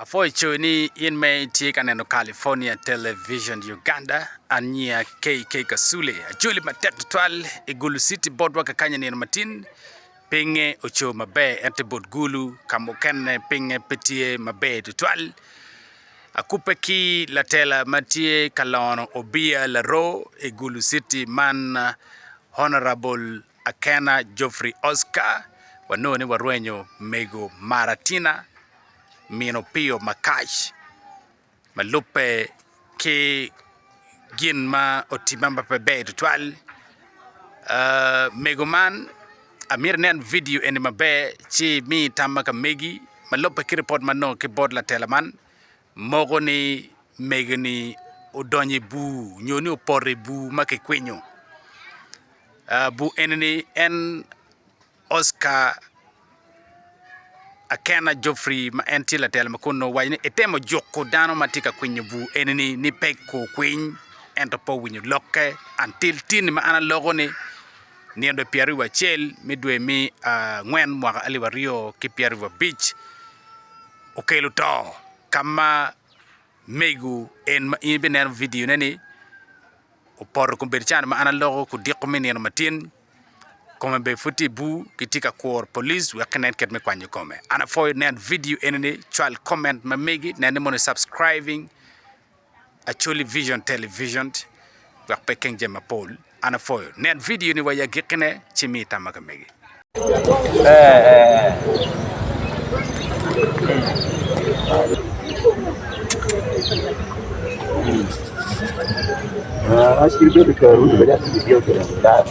Afoi chuni in me tie kaneno California Television Uganda ania KK Kasule ajuli matet twal igulu city board waka kanya ni matin pinge ocho mabe ente bod gulu kamokene pinge petie mabe twal akupe ki la tela matie kalono obia la ro igulu city man Honorable Akena Geoffrey Oscar wanone warwenyo mego maratina Mino Pio Makash Malupe ke gin ma otimamba pe bed twal Megoman Amir nen video eni mabe chi mi tamaka megi Malupe ki report mano ke bod la teleman Mogo ni megani odonye bu nyoni opore bu make kwenyo bu eneni en Oscar Akena Geoffrey ma enti la tel makono wayne etemo jokko dano matika kwenye bu eneni ni pekko kwen entopo winyo lokke until tin ma ana logo ni ndo Piariwa chel midwe mi ngwen mwaka aliwa Rio ki Piariwa beach okelo to kama megu en ma ibenen video nani opor ko berchan ma ana logo ku dikko min matin kome be futi bu kitika kor police we connect ket me kwanyo kome ana foy net video enene chal comment ma megi nene mo subscribing actually vision television we pekeng jema pol ana foy net video ni waya gikene chimi tamaka megi acho que ele veio do Carudo, ele decidiu que ele não dá.